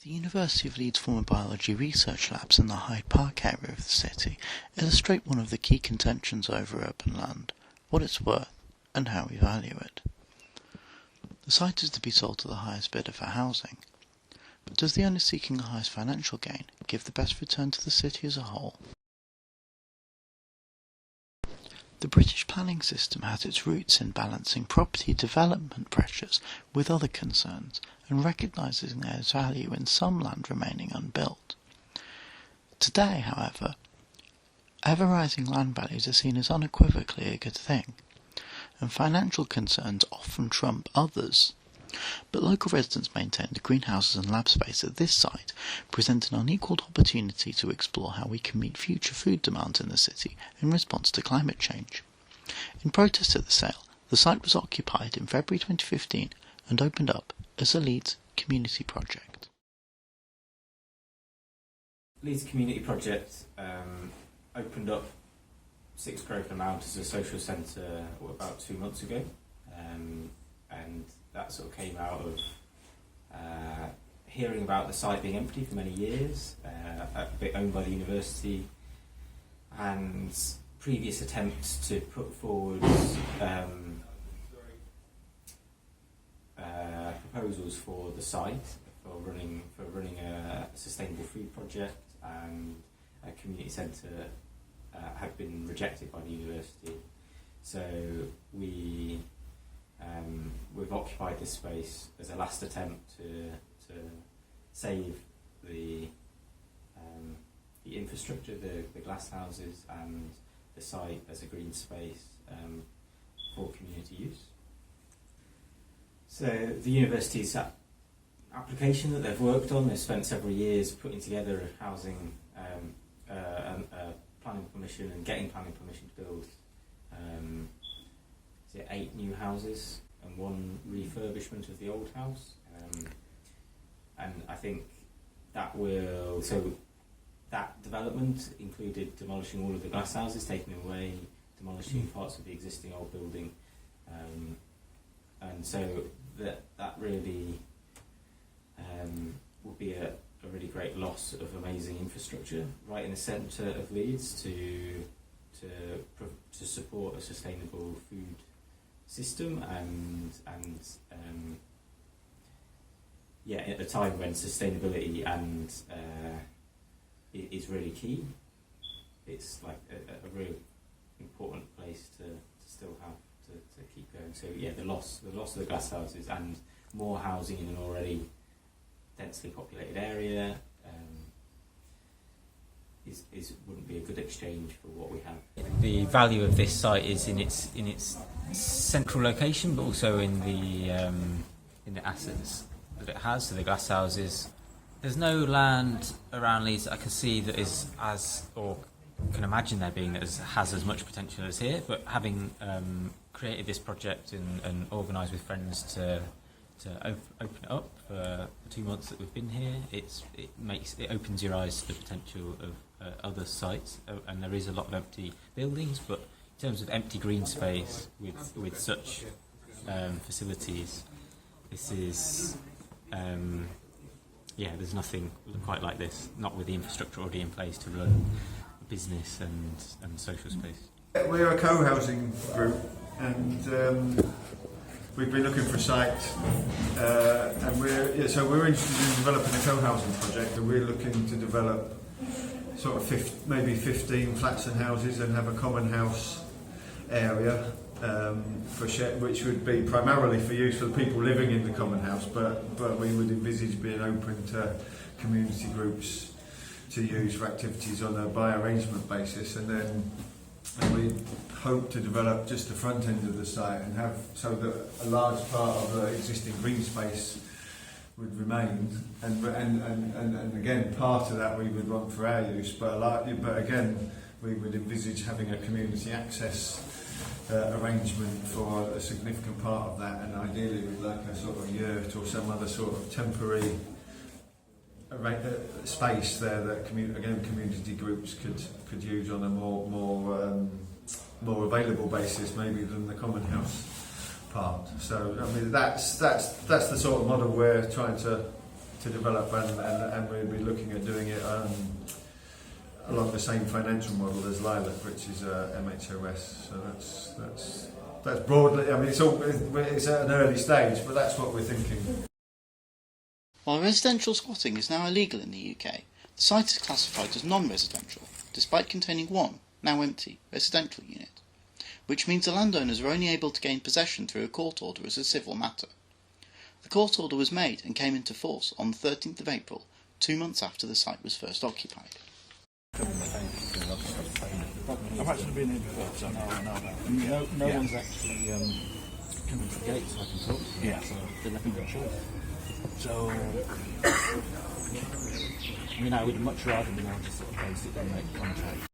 The University of Leeds former biology research labs in the Hyde Park area of the city illustrate one of the key contentions over urban land, what it's worth, and how we value it. The site is to be sold to the highest bidder for housing, but does the owner seeking the highest financial gain give the best return to the city as a whole? The British planning system has its roots in balancing property development pressures with other concerns and recognising there's value in some land remaining unbuilt. Today, however, ever-rising land values are seen as unequivocally a good thing, and financial concerns often trump others. But local residents maintain the greenhouses and lab space at this site present an unequalled opportunity to explore how we can meet future food demands in the city in response to climate change. In protest at the sale, the site was occupied in February 2015 and opened up as a Leeds community project. Leeds Community Project opened up 6 Grosvenor Mount as a social centre about 2 months ago, and that sort of came out of hearing about the site being empty for many years, a bit owned by the university, and previous attempts to put forward proposals for the site for running a sustainable food project and a community centre had been rejected by the university. So we've occupied this space as a last attempt to save the infrastructure, the glass houses, and the site as a green space for community use. So the university's application that they've worked on, they've spent several years putting together a housing planning permission and getting planning permission to build 8 new houses and 1 refurbishment of the old house, and I think that development included demolishing all of the glass houses, taking them away, demolishing parts of the existing old building, and so that really would be a really great loss of amazing infrastructure right in the centre of Leeds to support a sustainable food system and at a time when sustainability is really key. It's like a really important place to still have to keep going. So the loss of the glass houses and more housing in an already densely populated area wouldn't be a good exchange for what we have. The value of this site is in its central location, but also in the assets that it has. So the glass houses. There's no land around Leeds that I can see that is or can imagine there being that has as much potential as here. But having created this project and organised with friends to open it up for the 2 months that we've been here, it opens your eyes to the potential of other sites, and there is a lot of empty buildings, but in terms of empty green space with such facilities, this is there's nothing quite like this, not with the infrastructure already in place to run business and social space. We're a co-housing group, and we've been looking for a site, and we're interested in developing a co-housing project, and we're looking to develop sort of maybe 15 flats and houses and have a common house area which would be primarily for use for the people living in the common house, but we would envisage being open to community groups to use for activities on a by arrangement basis, and we hope to develop just the front end of the site and have so that a large part of the existing green space would remain, and again part of that we would want for our use, but again we would envisage having a community access arrangement for a significant part of that, and ideally we'd like a sort of yurt or some other sort of temporary space there that community groups could use on a more available basis maybe than the common house part. So I mean that's the sort of model we're trying to to develop, and we'll be looking at doing it along the same financial model as Lilac, which is MHOS. So that's broadly. I mean, it's at an early stage, but that's what we're thinking. While residential squatting is now illegal in the UK, the site is classified as non-residential, despite containing one, now empty, residential unit, which means the landowners are only able to gain possession through a court order as a civil matter. The court order was made and came into force on the 13th of April, 2 months after the site was first occupied. I've actually been in before, so I know that. No one's actually coming to the gate, so I can talk to them. Yeah. So they let me go through. So, I mean, I would much rather be able to sort of basically make contact.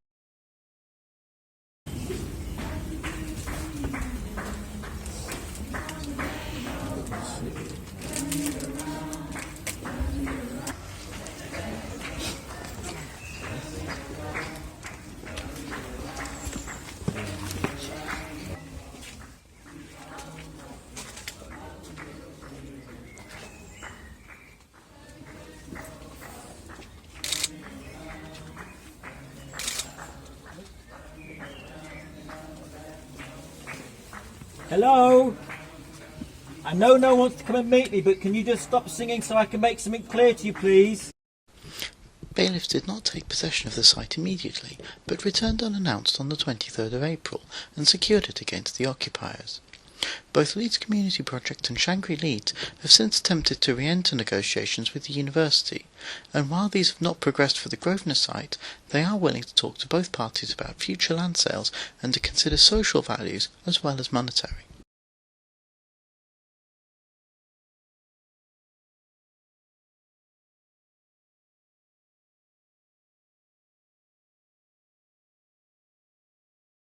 Hello? I know no one wants to come and meet me, but can you just stop singing so I can make something clear to you, please? Bailiffs did not take possession of the site immediately, but returned unannounced on the 23rd of April and secured it against the occupiers. Both Leeds Community Project and Shangri Leeds have since attempted to re-enter negotiations with the university, and while these have not progressed for the Grosvenor site, they are willing to talk to both parties about future land sales and to consider social values as well as monetary.